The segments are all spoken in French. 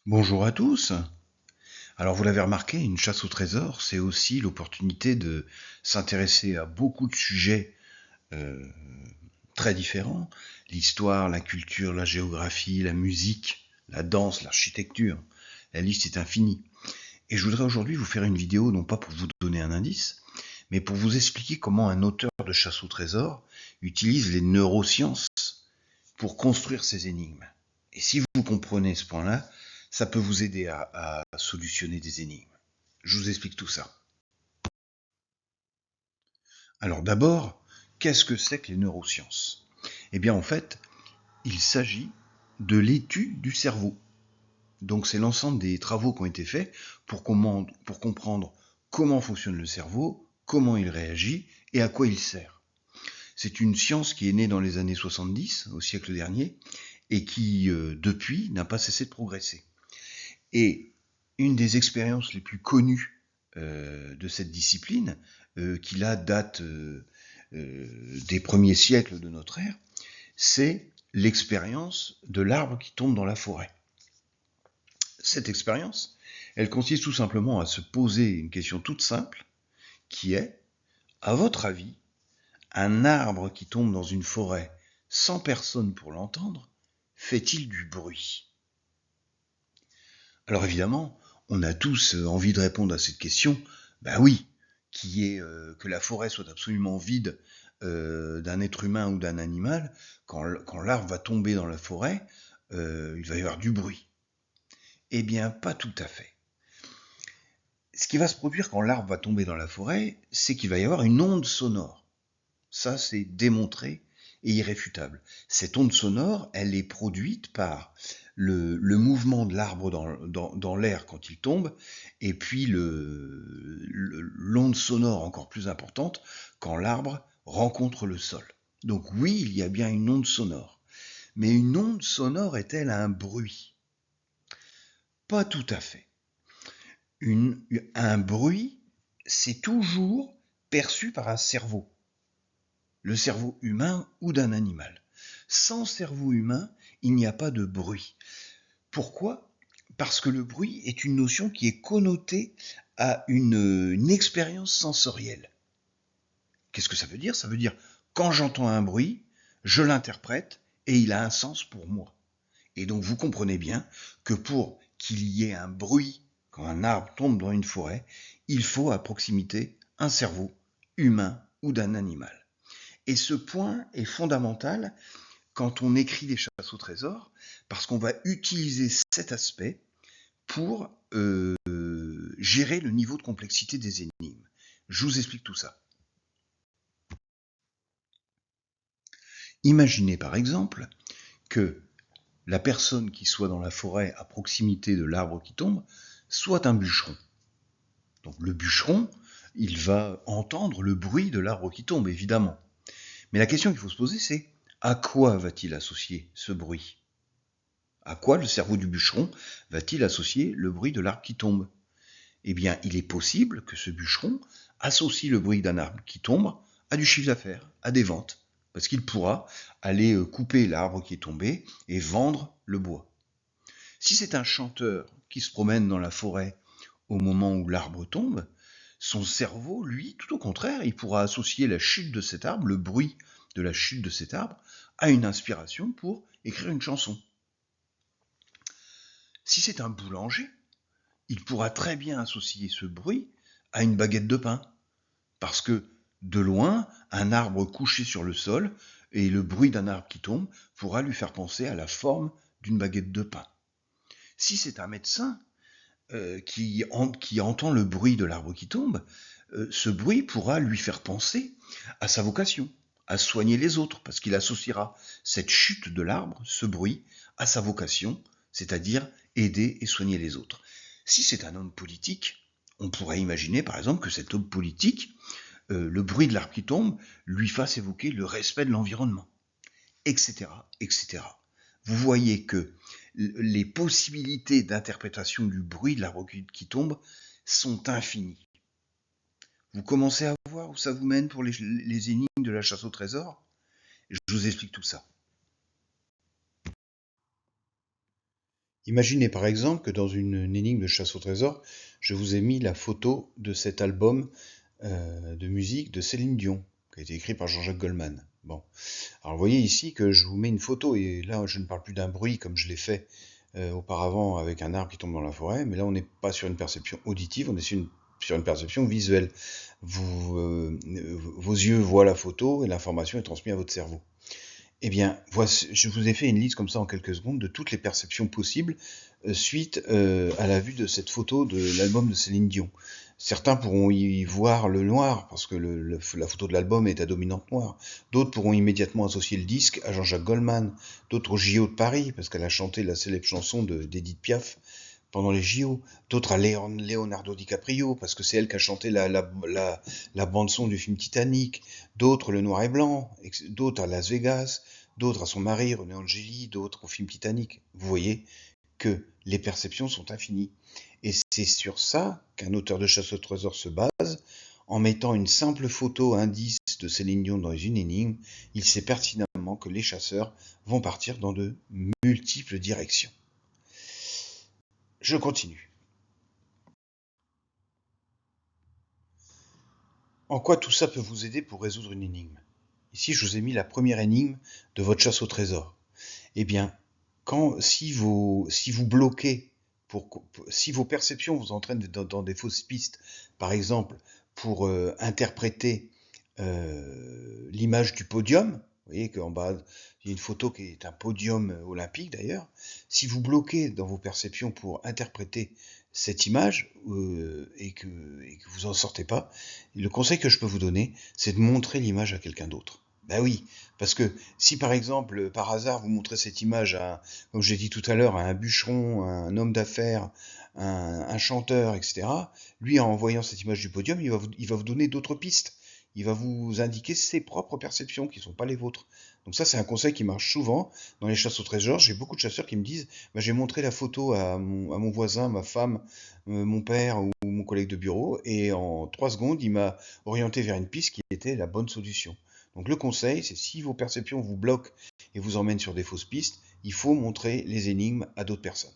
Bonjour à tous. Alors vous l'avez remarqué, une chasse au trésor, c'est aussi l'opportunité de s'intéresser à beaucoup de sujets euh, très différents. L'histoire, la culture, la géographie, la musique, la danse, l'architecture. La liste est infinie. Et je voudrais aujourd'hui vous faire une vidéo, non pas pour vous donner un indice, mais pour vous expliquer comment un auteur de chasse au trésor utilise les neurosciences pour construire ces énigmes. Et si vous comprenez ce point-là, ça peut vous aider à solutionner des énigmes. Je vous explique tout ça. Alors d'abord, qu'est-ce que c'est que les neurosciences? Eh bien en fait, il s'agit de l'étude du cerveau. Donc c'est l'ensemble des travaux qui ont été faits pour comprendre comment fonctionne le cerveau, comment il réagit et à quoi il sert. C'est une science qui est née dans les années 70, au siècle dernier, et qui, depuis, n'a pas cessé de progresser. Et une des expériences les plus connues de cette discipline, qui là date des premiers siècles de notre ère, c'est l'expérience de l'arbre qui tombe dans la forêt. Cette expérience, elle consiste tout simplement à se poser une question toute simple, qui est, à votre avis, un arbre qui tombe dans une forêt sans personne pour l'entendre, fait-il du bruit? Alors évidemment, on a tous envie de répondre à cette question, ben oui, qui est que la forêt soit absolument vide d'un être humain ou d'un animal, quand l'arbre va tomber dans la forêt, il va y avoir du bruit. Eh bien, pas tout à fait. Ce qui va se produire quand l'arbre va tomber dans la forêt, c'est qu'il va y avoir une onde sonore. Ça, c'est démontré et irréfutable. Cette onde sonore, elle est produite par le mouvement de l'arbre dans l'air quand il tombe, et puis l'onde sonore encore plus importante quand l'arbre rencontre le sol. Donc oui, il y a bien une onde sonore. Mais une onde sonore est-elle un bruit? Pas tout à fait. Un bruit, c'est toujours perçu par un cerveau. Le cerveau humain ou d'un animal. Sans cerveau humain, il n'y a pas de bruit. Pourquoi? Parce que le bruit est une notion qui est connotée à une expérience sensorielle. Qu'est-ce que ça veut dire? Ça veut dire, quand j'entends un bruit, je l'interprète et il a un sens pour moi. Et donc vous comprenez bien que pour qu'il y ait un bruit quand un arbre tombe dans une forêt, il faut à proximité un cerveau humain ou d'un animal. Et ce point est fondamental quand on écrit des chasses au trésor, parce qu'on va utiliser cet aspect pour gérer le niveau de complexité des énigmes. Je vous explique tout ça. Imaginez par exemple que la personne qui soit dans la forêt à proximité de l'arbre qui tombe soit un bûcheron. Donc le bûcheron, il va entendre le bruit de l'arbre qui tombe, évidemment. Mais la question qu'il faut se poser, c'est à quoi va-t-il associer ce bruit? À quoi le cerveau du bûcheron va-t-il associer le bruit de l'arbre qui tombe? Eh bien, il est possible que ce bûcheron associe le bruit d'un arbre qui tombe à du chiffre d'affaires, à des ventes, parce qu'il pourra aller couper l'arbre qui est tombé et vendre le bois. Si c'est un chanteur qui se promène dans la forêt au moment où l'arbre tombe, son cerveau, lui, tout au contraire, il pourra associer la chute de cet arbre, le bruit de la chute de cet arbre, à une inspiration pour écrire une chanson. Si c'est un boulanger, il pourra très bien associer ce bruit à une baguette de pain, parce que de loin, un arbre couché sur le sol et le bruit d'un arbre qui tombe pourra lui faire penser à la forme d'une baguette de pain. Si c'est un médecin qui entend le bruit de l'arbre qui tombe, ce bruit pourra lui faire penser à sa vocation, à soigner les autres, parce qu'il associera cette chute de l'arbre, ce bruit, à sa vocation, c'est-à-dire aider et soigner les autres. Si c'est un homme politique, on pourrait imaginer par exemple que cet homme politique, le bruit de l'arbre qui tombe, lui fasse évoquer le respect de l'environnement, etc., etc. Vous voyez que les possibilités d'interprétation du bruit de l'arbre qui tombe sont infinies. Vous commencez à voir où ça vous mène pour les énigmes de la chasse au trésor? Je vous explique tout ça. Imaginez par exemple que dans une énigme de chasse au trésor, je vous ai mis la photo de cet album de musique de Céline Dion, qui a été écrit par Jean-Jacques Goldman. Bon. Alors vous voyez ici que je vous mets une photo, et là je ne parle plus d'un bruit comme je l'ai fait auparavant avec un arbre qui tombe dans la forêt, mais là on n'est pas sur une perception auditive, on est sur une perception visuelle. Vos yeux voient la photo et l'information est transmise à votre cerveau. Eh bien, voici, je vous ai fait une liste comme ça en quelques secondes de toutes les perceptions possibles suite à la vue de cette photo de l'album de Céline Dion. Certains pourront y voir le noir parce que la photo de l'album est à dominante noire. D'autres pourront immédiatement associer le disque à Jean-Jacques Goldman. D'autres au JO de Paris parce qu'elle a chanté la célèbre chanson d'Edith Piaf pendant les JO. D'autres à Leonardo DiCaprio parce que c'est elle qui a chanté la bande-son du film Titanic. D'autres le noir et blanc. D'autres à Las Vegas. D'autres à son mari René Angeli. D'autres au film Titanic. Vous voyez que les perceptions sont infinies. Et c'est sur ça qu'un auteur de chasse au trésor se base. En mettant une simple photo indice de Céline Dion dans une énigme, il sait pertinemment que les chasseurs vont partir dans de multiples directions. Je continue. En quoi tout ça peut vous aider pour résoudre une énigme? Ici, je vous ai mis la première énigme de votre chasse au trésor. Eh bien, si vous bloquez, si vos perceptions vous entraînent dans des fausses pistes, par exemple pour interpréter l'image du podium, vous voyez qu'en bas, il y a une photo qui est un podium olympique d'ailleurs, si vous bloquez dans vos perceptions pour interpréter cette image et que vous n'en sortez pas, le conseil que je peux vous donner, c'est de montrer l'image à quelqu'un d'autre. Ben oui, parce que si par exemple, par hasard, vous montrez cette image à, comme j'ai dit tout à l'heure, à un bûcheron, à un homme d'affaires, un chanteur, etc., lui, en voyant cette image du podium, il va vous donner d'autres pistes. Il va vous indiquer ses propres perceptions qui ne sont pas les vôtres. Donc ça, c'est un conseil qui marche souvent dans les chasses au trésor. J'ai beaucoup de chasseurs qui me disent, bah, j'ai montré la photo à mon voisin, ma femme, mon père ou mon collègue de bureau, et en 3 secondes, il m'a orienté vers une piste qui était la bonne solution. Donc le conseil, c'est si vos perceptions vous bloquent et vous emmènent sur des fausses pistes, il faut montrer les énigmes à d'autres personnes.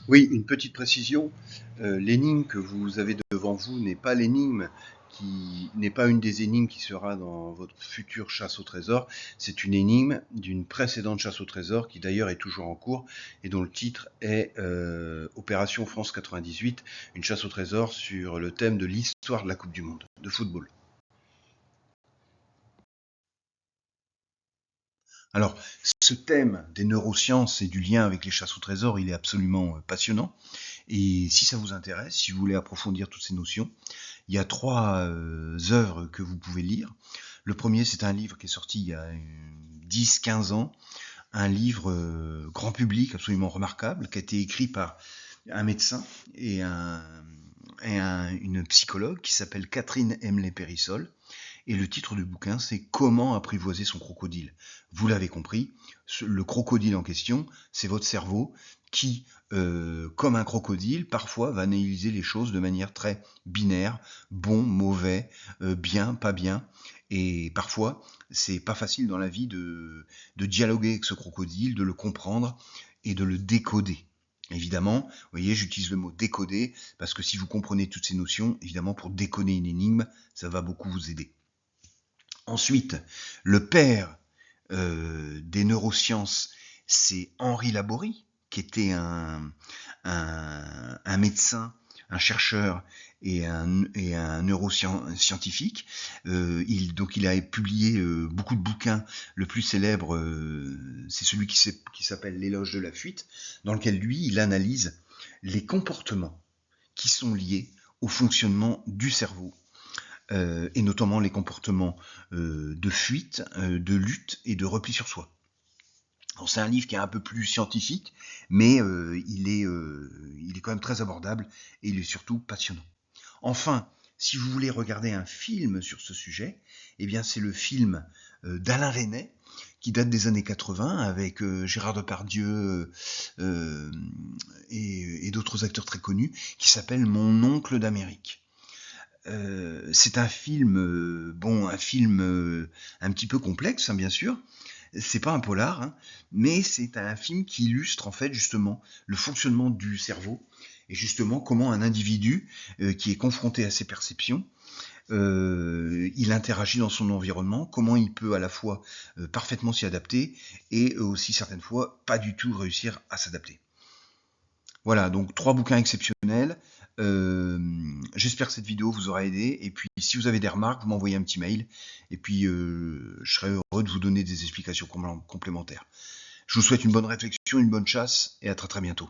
Oui, une petite précision. L'énigme que vous avez devant vous n'est pas l'énigme qui n'est pas une des énigmes qui sera dans votre future chasse au trésor. C'est une énigme d'une précédente chasse au trésor qui d'ailleurs est toujours en cours et dont le titre est Opération France 98, une chasse au trésor sur le thème de l'histoire de la Coupe du Monde de football. Alors, ce thème des neurosciences et du lien avec les chasses au trésor, il est absolument passionnant. Et si ça vous intéresse, si vous voulez approfondir toutes ces notions, il y a 3 œuvres que vous pouvez lire. Le premier, c'est un livre qui est sorti il y a 10-15 ans, un livre grand public absolument remarquable, qui a été écrit par un médecin et une psychologue qui s'appelle Catherine Emley-Périssol. Et le titre du bouquin, c'est Comment apprivoiser son crocodile. Vous l'avez compris, le crocodile en question, c'est votre cerveau qui, comme un crocodile, parfois va analyser les choses de manière très binaire, bon, mauvais, bien, pas bien. Et parfois, c'est pas facile dans la vie de dialoguer avec ce crocodile, de le comprendre et de le décoder. Évidemment, vous voyez, j'utilise le mot décoder parce que si vous comprenez toutes ces notions, évidemment, pour décoder une énigme, ça va beaucoup vous aider. Ensuite, le père des neurosciences, c'est Henri Laborie, qui était un médecin, un chercheur et un neuroscientifique. Donc il a publié beaucoup de bouquins. Le plus célèbre, c'est celui qui s'appelle L'éloge de la fuite, dans lequel lui, il analyse les comportements qui sont liés au fonctionnement du cerveau. Et notamment les comportements de fuite, de lutte et de repli sur soi. Alors, c'est un livre qui est un peu plus scientifique, mais il est quand même très abordable et il est surtout passionnant. Enfin, si vous voulez regarder un film sur ce sujet, eh bien c'est le film d'Alain Resnais, qui date des années 80, avec Gérard Depardieu et d'autres acteurs très connus, qui s'appelle Mon oncle d'Amérique. C'est un film, un film un petit peu complexe, hein, bien sûr. C'est pas un polar, hein, mais c'est un film qui illustre en fait justement le fonctionnement du cerveau et justement comment un individu qui est confronté à ses perceptions, il interagit dans son environnement, comment il peut à la fois parfaitement s'y adapter et aussi certaines fois pas du tout réussir à s'adapter. Voilà, donc 3 bouquins exceptionnels. J'espère que cette vidéo vous aura aidé. Et puis, si vous avez des remarques, vous m'envoyez un petit mail. Et puis, je serai heureux de vous donner des explications complémentaires. Je vous souhaite une bonne réflexion, une bonne chasse, et à très très bientôt.